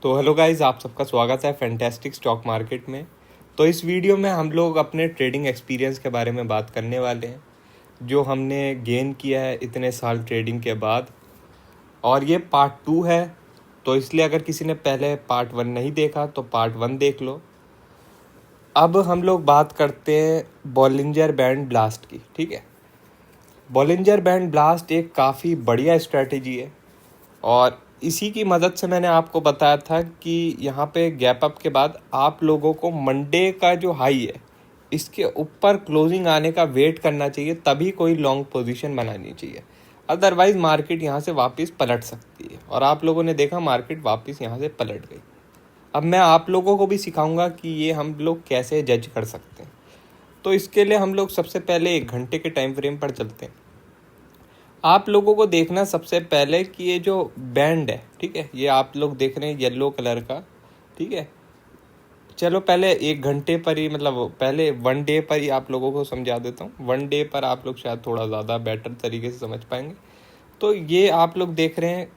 तो hello guys, आप सबका स्वागत है फैंटास्टिक स्टॉक मार्केट में। तो इस वीडियो में हम लोग अपने ट्रेडिंग एक्सपीरियंस के बारे में बात करने वाले हैं, जो हमने गेन किया है इतने साल ट्रेडिंग के बाद। और ये पार्ट 2 है, तो इसलिए अगर किसी ने पहले पार्ट 1 नहीं देखा तो पार्ट 1 देख लो। अब हम लोग बात करते हैं बॉलिंजर बैंड ब्लास्ट की। ठीक है, बॉलिंजर बैंड ब्लास्ट एक काफ़ी बढ़िया स्ट्रैटेजी है और इसी की मदद से मैंने आपको बताया था कि यहाँ पे गैप अप के बाद आप लोगों को मंडे का जो हाई है इसके ऊपर क्लोजिंग आने का वेट करना चाहिए, तभी कोई लॉन्ग पोजीशन बनानी चाहिए। अदरवाइज मार्केट यहाँ से वापस पलट सकती है और आप लोगों ने देखा मार्केट वापस यहाँ से पलट गई। अब मैं आप लोगों को भी सिखाऊंगा कि ये हम लोग कैसे जज कर सकते हैं। तो इसके लिए हम लोग सबसे पहले 1 घंटे के टाइम फ्रेम पर चलते हैं। आप लोगों को देखना सबसे पहले कि ये जो बैंड है, ठीक है, ये आप लोग देख रहे हैं येलो कलर का। ठीक है, चलो पहले 1 घंटे पर ही, मतलब पहले 1 डे पर ही आप लोगों को समझा देता हूँ। 1 डे पर आप लोग शायद थोड़ा ज़्यादा बेटर तरीके से समझ पाएंगे। तो ये आप लोग देख रहे हैं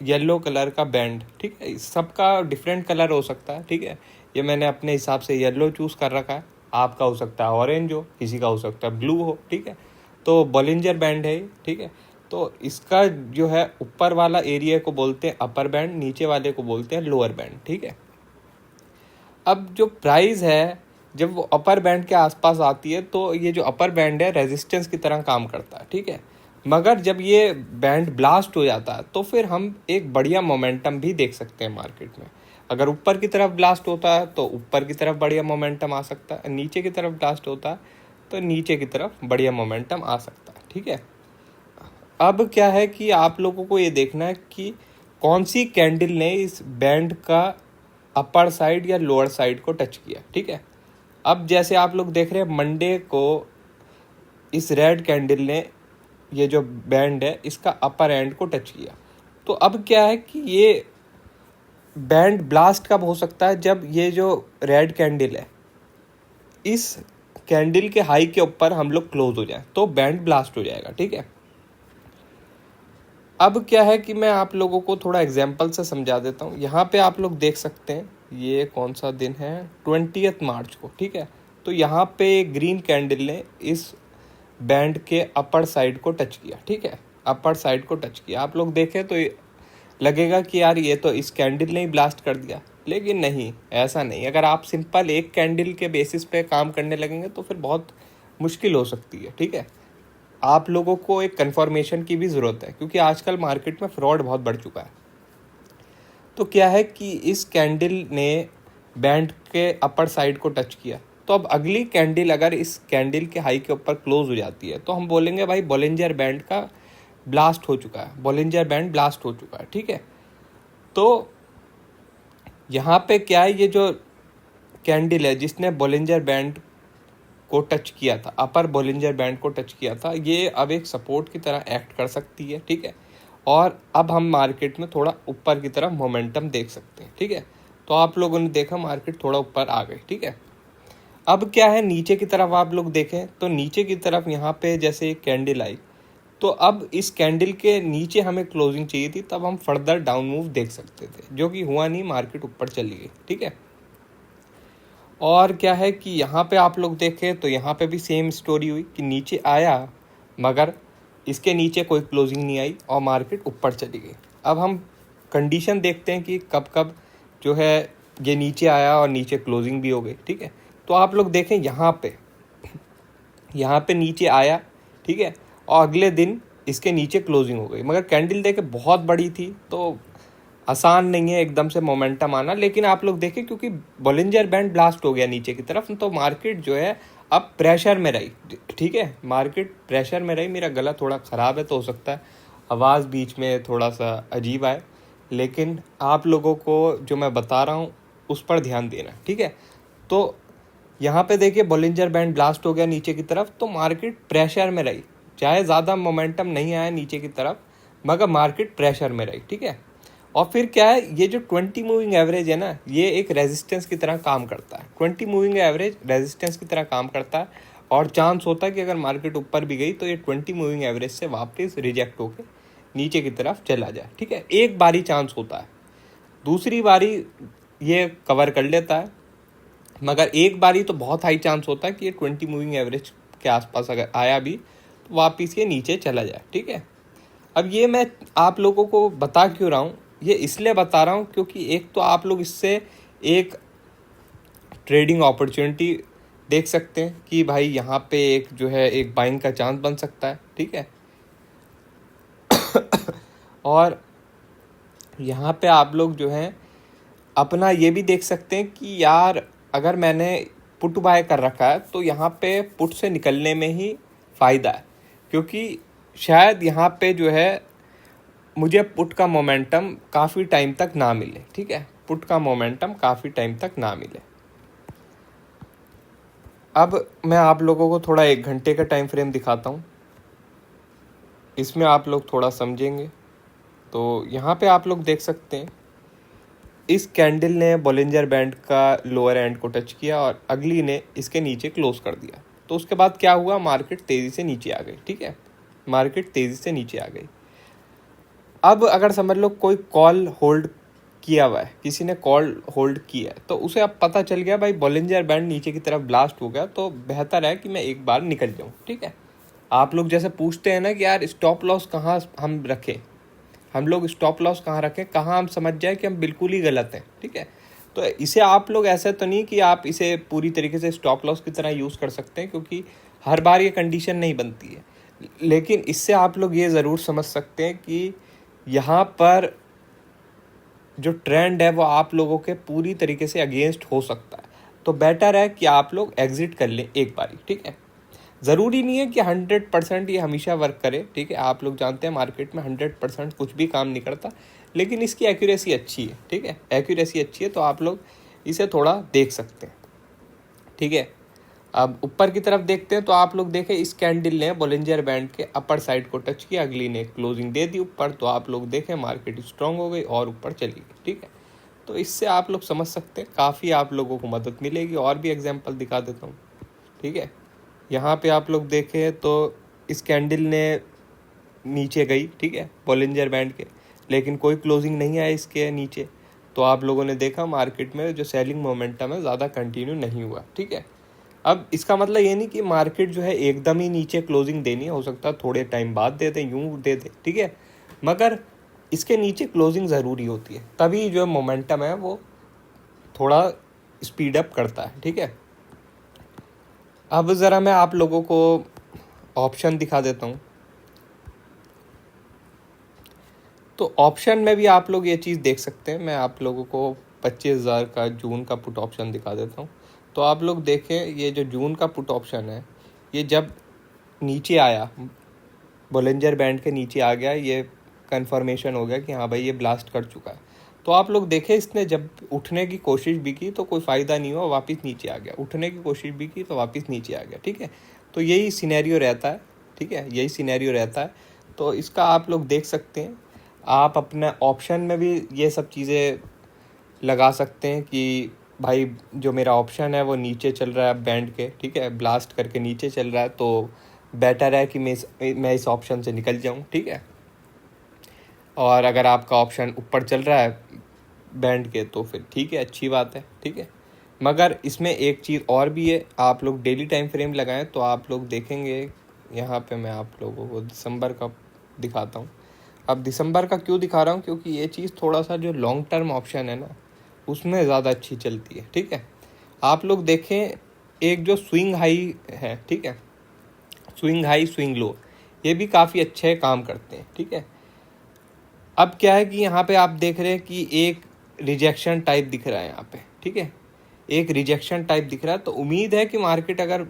येलो कलर का बैंड। ठीक है, सबका डिफरेंट कलर हो सकता है। ठीक है, ये मैंने अपने हिसाब से येलो चूज़ कर रखा है, आपका हो सकता है ऑरेंज हो, किसी का हो सकता है ब्लू हो। ठीक है, तो बॉलिंजर बैंड है। ठीक है, तो इसका जो है ऊपर वाला एरिया को बोलते हैं अपर बैंड, नीचे वाले को बोलते हैं लोअर बैंड। ठीक है, अब जो प्राइस है जब वो अपर बैंड के आसपास आती है तो ये जो अपर बैंड है रेजिस्टेंस की तरह काम करता है। ठीक है, मगर जब ये बैंड ब्लास्ट हो जाता है तो फिर हम एक बढ़िया मोमेंटम भी देख सकते हैं मार्केट में। अगर ऊपर की तरफ ब्लास्ट होता है तो ऊपर की तरफ बढ़िया मोमेंटम आ सकता है, नीचे की तरफ ब्लास्ट होता है तो नीचे की तरफ बढ़िया मोमेंटम आ सकता है। ठीक है, अब क्या है कि आप लोगों को ये देखना है कि कौन सी कैंडल ने इस बैंड का अपर साइड या लोअर साइड को टच किया। ठीक है, अब जैसे आप लोग देख रहे हैं मंडे को इस रेड कैंडल ने ये जो बैंड है इसका अपर एंड को टच किया। तो अब क्या है कि ये बैंड ब्लास्ट कब हो सकता है? जब ये जो रेड कैंडल है इस कैंडल के हाई के ऊपर हम लोग क्लोज हो जाए तो बैंड ब्लास्ट हो जाएगा। ठीक है, अब क्या है कि मैं आप लोगों को थोड़ा एग्जाम्पल से समझा देता हूँ। यहाँ पे आप लोग देख सकते हैं ये कौन सा दिन है, 20 मार्च को। ठीक है, तो यहाँ पे ग्रीन कैंडल ने इस बैंड के अपर साइड को टच किया। ठीक है, अपर साइड को टच किया। आप लोग देखें तो लगेगा कि यार ये तो इस कैंडल ने ही ब्लास्ट कर दिया, लेकिन नहीं, ऐसा नहीं। अगर आप सिंपल एक कैंडल के बेसिस पे काम करने लगेंगे तो फिर बहुत मुश्किल हो सकती है। ठीक है, आप लोगों को एक कंफर्मेशन की भी ज़रूरत है क्योंकि आजकल मार्केट में फ्रॉड बहुत बढ़ चुका है। तो क्या है कि इस कैंडल ने बैंड के अपर साइड को टच किया, तो अब अगली कैंडल अगर इस कैंडल के हाई के ऊपर क्लोज हो जाती है तो हम बोलेंगे भाई बॉलिंजर बैंड का ब्लास्ट हो चुका है, बॉलिंजर बैंड ब्लास्ट हो चुका है। ठीक है, तो यहाँ पे क्या है, ये जो कैंडल है जिसने बॉलिंजर बैंड को टच किया था, अपर बॉलिंजर बैंड को टच किया था, ये अब एक सपोर्ट की तरह एक्ट कर सकती है। ठीक है, और अब हम मार्केट में थोड़ा ऊपर की तरफ मोमेंटम देख सकते हैं। ठीक है, तो आप लोगों ने देखा मार्केट थोड़ा ऊपर आ गई। ठीक है, अब क्या है नीचे की तरफ आप लोग देखें तो नीचे की तरफ यहाँ पे जैसे एक कैंडल आई, तो अब इस कैंडल के नीचे हमें क्लोजिंग चाहिए थी, तब हम फर्दर डाउन मूव देख सकते थे, जो कि हुआ नहीं, मार्केट ऊपर चली गई। ठीक है, और क्या है कि यहाँ पे आप लोग देखें तो यहाँ पे भी सेम स्टोरी हुई कि नीचे आया मगर इसके नीचे कोई क्लोजिंग नहीं आई और मार्केट ऊपर चली गई। अब हम कंडीशन देखते हैं कि कब कब जो है ये नीचे आया और नीचे क्लोजिंग भी हो गई। ठीक है, तो आप लोग देखें यहाँ पे नीचे आया। ठीक है, और अगले दिन इसके नीचे क्लोजिंग हो गई, मगर कैंडल देखे बहुत बड़ी थी तो आसान नहीं है एकदम से मोमेंटम आना। लेकिन आप लोग देखें क्योंकि बॉलिंजर बैंड ब्लास्ट हो गया नीचे की तरफ, तो मार्केट जो है अब प्रेशर में रही। ठीक है, मार्केट प्रेशर में रही। मेरा गला थोड़ा ख़राब है तो हो सकता है आवाज़ बीच में थोड़ा सा अजीब आए, लेकिन आप लोगों को जो मैं बता रहा हूँ उस पर ध्यान देना। ठीक है, तो यहाँ पे देखिए बॉलिंजर बैंड ब्लास्ट हो गया नीचे की तरफ, तो मार्केट प्रेशर में रही, चाहे ज़्यादा मोमेंटम नहीं आया नीचे की तरफ, मगर मार्केट प्रेशर में रही। ठीक है, और फिर क्या है, ये जो 20 मूविंग एवरेज है ना, ये एक रेजिस्टेंस की तरह काम करता है। 20 मूविंग एवरेज रेजिस्टेंस की तरह काम करता है और चांस होता है कि अगर मार्केट ऊपर भी गई तो ये 20 मूविंग एवरेज से वापस रिजेक्ट होकर नीचे की तरफ चला जाए। ठीक है, एक बारी चांस होता है। दूसरी बारी ये कवर कर लेता है, मगर एक बारी तो बहुत हाई चांस होता है कि ये 20 मूविंग एवरेज के आसपास अगर आया भी तो वापिस ये नीचे चला जाए। ठीक है, अब ये मैं आप लोगों को बता क्यों रहा हूँ, ये इसलिए बता रहा हूँ क्योंकि एक तो आप लोग इससे एक ट्रेडिंग अपॉर्चुनिटी देख सकते हैं कि भाई यहाँ पे एक जो है एक बाइंग का चांस बन सकता है। ठीक है, और यहाँ पे आप लोग जो हैं अपना ये भी देख सकते हैं कि यार अगर मैंने पुट बाय कर रखा है तो यहाँ पे पुट से निकलने में ही फ़ायदा है, क्योंकि शायद यहाँ पे जो है मुझे पुट का मोमेंटम काफ़ी टाइम तक ना मिले। ठीक है, पुट का मोमेंटम काफ़ी टाइम तक ना मिले। अब मैं आप लोगों को थोड़ा 1 घंटे का टाइम फ्रेम दिखाता हूँ, इसमें आप लोग थोड़ा समझेंगे। तो यहाँ पे आप लोग देख सकते हैं इस कैंडल ने बॉलिंजर बैंड का लोअर एंड को टच किया और अगली ने इसके नीचे क्लोज कर दिया। तो उसके बाद क्या हुआ, मार्केट तेज़ी से नीचे आ गई। ठीक है, मार्केट तेज़ी से नीचे आ गई। अब अगर समझ लो कोई कॉल होल्ड किया हुआ है, किसी ने कॉल होल्ड किया है, तो उसे अब पता चल गया भाई बॉलिंजर बैंड नीचे की तरफ ब्लास्ट हो गया, तो बेहतर है कि मैं एक बार निकल जाऊँ। ठीक है, आप लोग जैसे पूछते हैं ना कि यार स्टॉप लॉस कहाँ हम रखें, हम लोग स्टॉप लॉस कहाँ रखें, कहाँ हम समझ जाए कि हम बिल्कुल ही गलत हैं। ठीक है, तो इसे आप लोग ऐसा तो नहीं कि आप इसे पूरी तरीके से स्टॉप लॉस की तरह यूज़ कर सकते हैं, क्योंकि हर बार ये कंडीशन नहीं बनती है। लेकिन इससे आप लोग ये ज़रूर समझ सकते हैं कि यहाँ पर जो ट्रेंड है वो आप लोगों के पूरी तरीके से अगेंस्ट हो सकता है। तो बेटर है कि आप लोग एग्जिट कर लें एक बारी। ठीक है, ज़रूरी नहीं है कि 100% ये हमेशा वर्क करे। ठीक है, आप लोग जानते हैं मार्केट में 100% कुछ भी काम नहीं करता, लेकिन इसकी एक्यूरेसी अच्छी है। ठीक है, एक्यूरेसी अच्छी है, तो आप लोग इसे थोड़ा देख सकते हैं। ठीक है, अब ऊपर की तरफ देखते हैं तो आप लोग देखें इस कैंडल ने बॉलिंजर बैंड के अपर साइड को टच किया, अगली ने क्लोजिंग दे दी ऊपर, तो आप लोग देखें मार्केट स्ट्रांग हो गई और ऊपर चली गई। ठीक है, तो इससे आप लोग समझ सकते हैं, काफ़ी आप लोगों को मदद मिलेगी। और भी एग्जांपल दिखा देता हूँ। ठीक है, यहाँ पे आप लोग देखें तो इस कैंडल ने नीचे गई। ठीक है, बॉलिंजर बैंड के, लेकिन कोई क्लोजिंग नहीं आया इसके नीचे, तो आप लोगों ने देखा मार्केट में जो सेलिंग मोमेंटम है ज़्यादा कंटिन्यू नहीं हुआ। ठीक है, अब इसका मतलब ये नहीं कि मार्केट जो है एकदम ही नीचे क्लोजिंग देनी है, हो सकता है थोड़े टाइम बाद दे दे, यूं दे दे। ठीक है, मगर इसके नीचे क्लोजिंग ज़रूरी होती है, तभी जो मोमेंटम है वो थोड़ा स्पीड अप करता है। ठीक है, अब ज़रा मैं आप लोगों को ऑप्शन दिखा देता हूँ। तो ऑप्शन में भी आप लोग ये चीज़ देख सकते हैं। मैं आप लोगों को 25,000 का जून का पुट ऑप्शन दिखा देता हूँ। तो आप लोग देखें, ये जो जून का पुट ऑप्शन है, ये जब नीचे आया, बॉलिंजर बैंड के नीचे आ गया, ये कंफर्मेशन हो गया कि हाँ भाई ये ब्लास्ट कर चुका है। तो आप लोग देखें इसने जब उठने की कोशिश भी की तो कोई फ़ायदा नहीं हुआ, वापस नीचे आ गया, उठने की कोशिश भी की तो वापस नीचे आ गया। ठीक है, तो यही सिनेरियो रहता है। ठीक है, यही सिनेरियो रहता है। तो इसका आप लोग देख सकते हैं, आप अपना ऑप्शन में भी ये सब चीज़ें लगा सकते हैं कि भाई जो मेरा ऑप्शन है वो नीचे चल रहा है बैंड के। ठीक है, ब्लास्ट करके नीचे चल रहा है, तो बेटर है कि मैं इस ऑप्शन से निकल जाऊं। ठीक है, और अगर आपका ऑप्शन ऊपर चल रहा है बैंड के तो फिर ठीक है, अच्छी बात है। ठीक है, मगर इसमें एक चीज़ और भी है, आप लोग डेली टाइम फ्रेम लगाएं तो आप लोग देखेंगे, यहाँ पे मैं आप लोगों को दिसंबर का दिखाता हूँ। अब दिसंबर का क्यों दिखा रहा हूँ, क्योंकि ये चीज़ थोड़ा सा जो लॉन्ग टर्म ऑप्शन है ना उसमें ज़्यादा अच्छी चलती है। ठीक है, आप लोग देखें एक जो स्विंग हाई है, ठीक है, स्विंग हाई स्विंग लो, ये भी काफ़ी अच्छे काम करते हैं। ठीक है, अब क्या है कि यहाँ पे आप देख रहे हैं कि एक रिजेक्शन टाइप दिख रहा है यहाँ पे। ठीक है, एक रिजेक्शन टाइप दिख रहा है, तो उम्मीद है कि मार्केट अगर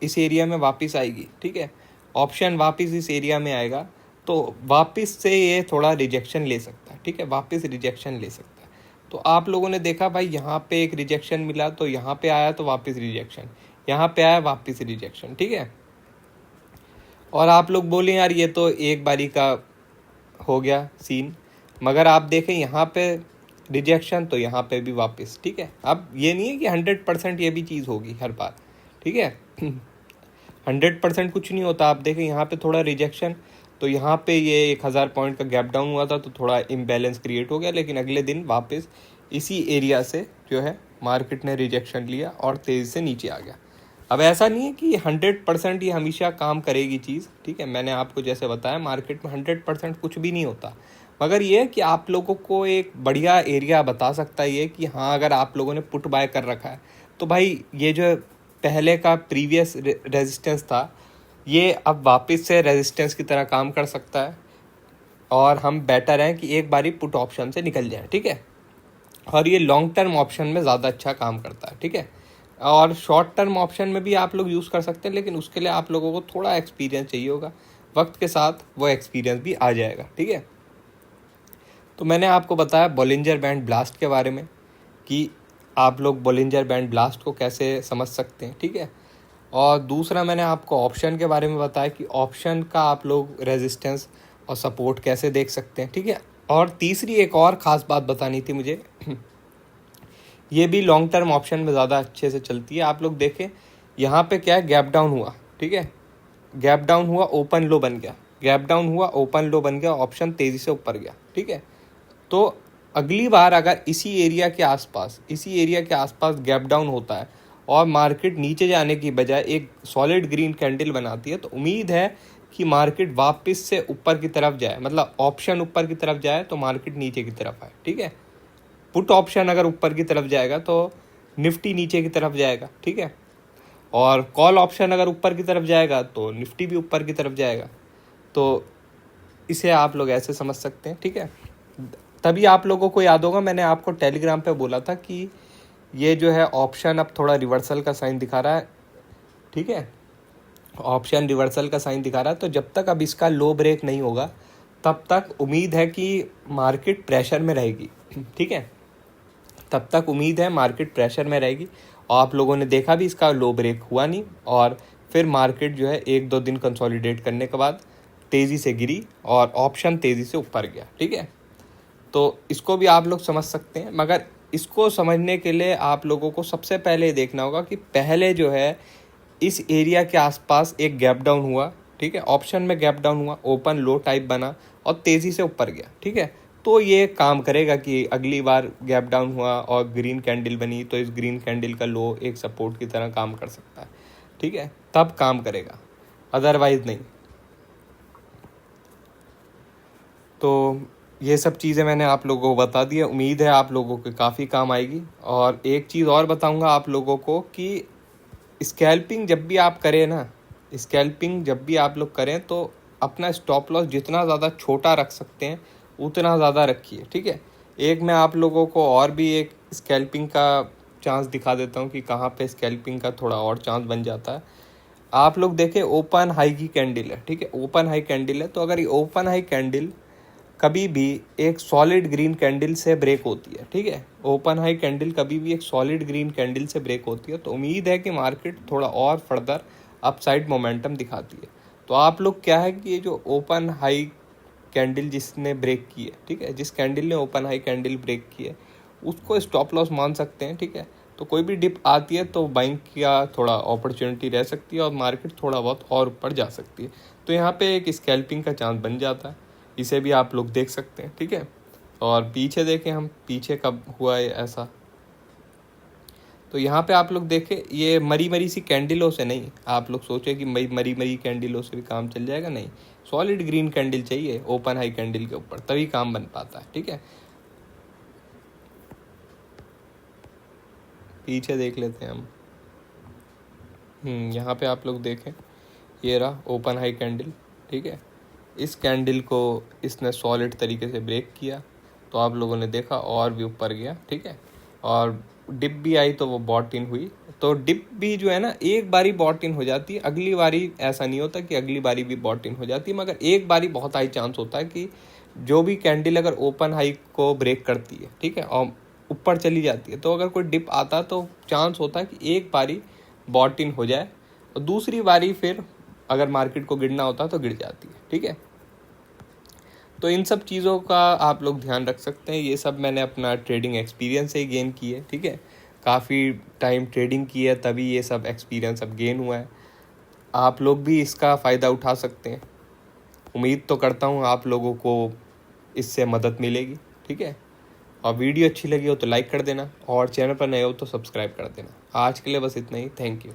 इस एरिया में वापस आएगी, ठीक है, ऑप्शन वापस इस एरिया में आएगा, तो वापस से ये थोड़ा रिजेक्शन ले सकता है। ठीक है, वापस रिजेक्शन ले सकता है। तो आप लोगों ने देखा भाई यहाँ पे एक रिजेक्शन मिला, तो यहाँ पे आया तो वापस रिजेक्शन, यहाँ पे आया वापस रिजेक्शन। ठीक है, और आप लोग बोले यार ये तो एक बारी का हो गया सीन, मगर आप देखें यहाँ पे रिजेक्शन तो यहाँ पे भी वापस। ठीक है, अब ये नहीं है कि 100% ये भी चीज़ होगी हर बार। ठीक है, 100% कुछ नहीं होता। आप देखें यहाँ पे थोड़ा रिजेक्शन, तो यहाँ पे ये 1000 पॉइंट का गैप डाउन हुआ था तो थोड़ा इम्बैलेंस क्रिएट हो गया, लेकिन अगले दिन वापस इसी एरिया से जो है मार्केट ने रिजेक्शन लिया और तेज़ी से नीचे आ गया। अब ऐसा नहीं है कि 100% ये हमेशा काम करेगी चीज़, ठीक है। मैंने आपको जैसे बताया मार्केट में 100% कुछ भी नहीं होता, मगर ये है कि आप लोगों को एक बढ़िया एरिया बता सकता है ये कि हाँ, अगर आप लोगों ने पुट बाय कर रखा है तो भाई ये जो पहले का प्रीवियस रेजिस्टेंस था ये अब वापस से रेजिस्टेंस की तरह काम कर सकता है, और हम बेटर हैं कि एक बारी पुट ऑप्शन से निकल जाएं, ठीक है। और ये लॉन्ग टर्म ऑप्शन में ज़्यादा अच्छा काम करता है, ठीक है। और शॉर्ट टर्म ऑप्शन में भी आप लोग यूज़ कर सकते हैं, लेकिन उसके लिए आप लोगों को थोड़ा एक्सपीरियंस चाहिए होगा। वक्त के साथ वो एक्सपीरियंस भी आ जाएगा, ठीक है। तो मैंने आपको बताया बॉलिंजर बैंड ब्लास्ट के बारे में कि आप लोग बॉलिंजर बैंड ब्लास्ट को कैसे समझ सकते हैं, ठीक है। और दूसरा मैंने आपको ऑप्शन के बारे में बताया कि ऑप्शन का आप लोग रेजिस्टेंस और सपोर्ट कैसे देख सकते हैं, ठीक है। और तीसरी एक और ख़ास बात बतानी थी मुझे ये भी लॉन्ग टर्म ऑप्शन में ज़्यादा अच्छे से चलती है। आप लोग देखें यहाँ पे क्या है, गैप डाउन हुआ, ठीक है। गैप डाउन हुआ, ओपन लो बन गया, गैप डाउन हुआ, ओपन लो बन गया, ऑप्शन तेज़ी से ऊपर गया, ठीक है। तो अगली बार अगर इसी एरिया के आसपास गैप डाउन होता है और मार्केट नीचे जाने की बजाय एक सॉलिड ग्रीन कैंडल बनाती है, तो उम्मीद है कि मार्केट वापस से ऊपर की तरफ जाए, मतलब ऑप्शन ऊपर की तरफ जाए तो मार्केट नीचे की तरफ आए, ठीक है। पुट ऑप्शन अगर ऊपर की तरफ जाएगा तो निफ्टी नीचे की तरफ जाएगा, ठीक है। और कॉल ऑप्शन अगर ऊपर की तरफ जाएगा तो निफ्टी भी ऊपर की तरफ जाएगा। तो इसे आप लोग ऐसे समझ सकते हैं, ठीक है। तभी आप लोगों को याद होगा मैंने आपको टेलीग्राम पे बोला था कि ये जो है ऑप्शन अब थोड़ा रिवर्सल का साइन दिखा रहा है, ठीक है। ऑप्शन रिवर्सल का साइन दिखा रहा है, तो जब तक अब इसका लो ब्रेक नहीं होगा तब तक उम्मीद है कि मार्केट प्रेशर में रहेगी, ठीक है। तब तक उम्मीद है मार्केट प्रेशर में रहेगी। और आप लोगों ने देखा भी इसका लो ब्रेक हुआ नहीं, और फिर मार्केट जो है 1-2 दिन कंसोलिडेट करने के बाद तेज़ी से गिरी और ऑप्शन तेज़ी से ऊपर गया, ठीक है। तो इसको भी आप लोग समझ सकते हैं, मगर इसको समझने के लिए आप लोगों को सबसे पहले देखना होगा कि पहले जो है इस एरिया के आसपास एक गैप डाउन हुआ, ठीक है। ऑप्शन में गैप डाउन हुआ, ओपन लो टाइप बना और तेज़ी से ऊपर गया, ठीक है। तो ये काम करेगा कि अगली बार गैप डाउन हुआ और ग्रीन कैंडल बनी तो इस ग्रीन कैंडल का लो एक सपोर्ट की तरह काम कर सकता है, ठीक है। तब काम करेगा, अदरवाइज नहीं। तो ये सब चीज़ें मैंने आप लोगों को बता दी है, उम्मीद है आप लोगों के काफ़ी काम आएगी। और एक चीज़ और बताऊंगा आप लोगों को कि स्कैल्पिंग जब भी आप करें ना, स्कैल्पिंग जब भी आप लोग करें तो अपना स्टॉप लॉस जितना ज़्यादा छोटा रख सकते हैं उतना ज़्यादा रखिए, ठीक है। एक मैं आप लोगों को और भी एक स्कैल्पिंग का चांस दिखा देता हूँ कि कहाँ पे स्कैल्पिंग का थोड़ा और चांस बन जाता है। आप लोग देखें ओपन हाई की कैंडल है, ठीक है। ओपन हाई कैंडल है, तो अगर ये ओपन हाई कैंडल कभी भी एक सॉलिड ग्रीन कैंडल से ब्रेक होती है, ठीक है। ओपन हाई कैंडल कभी भी एक सॉलिड ग्रीन कैंडल से ब्रेक होती है, तो उम्मीद है कि मार्केट थोड़ा और फर्दर अपसाइड मोमेंटम दिखाती है। तो आप लोग क्या है कि ये जो ओपन हाई कैंडल जिसने ब्रेक की है, ठीक है, जिस कैंडल ने ओपन हाई कैंडल ब्रेक की है उसको स्टॉप लॉस मान सकते हैं, ठीक है। तो कोई भी डिप आती है तो बाइंग का थोड़ा अपॉर्चुनिटी रह सकती है और मार्केट थोड़ा बहुत और ऊपर जा सकती है। तो यहाँ पे एक स्कैल्पिंग का चांस बन जाता है, इसे भी आप लोग देख सकते हैं, ठीक है। और पीछे देखें हम, पीछे कब हुआ है ऐसा, तो यहाँ पे आप लोग देखें ये मरी मरी सी कैंडलों से नहीं, आप लोग सोचे कि मरी मरी कैंडलों से भी काम चल जाएगा, नहीं। सॉलिड ग्रीन कैंडल चाहिए ओपन हाई कैंडल के ऊपर, तभी काम बन पाता है, ठीक है। पीछे देख लेते हैं हम। यहाँ पे आप लोग देखें ये रहा ओपन हाई कैंडल, ठीक है। इस कैंडल को इसने सॉलिड तरीके से ब्रेक किया तो आप लोगों ने देखा और भी ऊपर गया, ठीक है। और डिप भी आई तो वो बॉट इन हुई। तो डिप भी जो है ना एक बारी बॉट इन हो जाती है, अगली बारी ऐसा नहीं होता कि अगली बारी भी बॉट इन हो जाती है, मगर एक बारी बहुत हाई चांस होता है कि जो भी कैंडल अगर ओपन हाई को ब्रेक करती है, ठीक है, और ऊपर चली जाती है, तो अगर कोई डिप आता है तो चांस होता है कि एक बारी बॉट इन हो जाए और दूसरी बारी फिर अगर मार्केट को गिरना होता है तो गिर जाती है, ठीक है। तो इन सब चीज़ों का आप लोग ध्यान रख सकते हैं। ये सब मैंने अपना ट्रेडिंग एक्सपीरियंस से ही गेन की है, ठीक है। काफ़ी टाइम ट्रेडिंग की है तभी ये सब एक्सपीरियंस अब गेन हुआ है। आप लोग भी इसका फ़ायदा उठा सकते हैं। उम्मीद तो करता हूँ आप लोगों को इससे मदद मिलेगी। ठीक है, और वीडियो अच्छी लगी हो तो लाइक कर देना, और चैनल पर नए हो तो सब्सक्राइब कर देना। आज के लिए बस इतना ही। Thank you.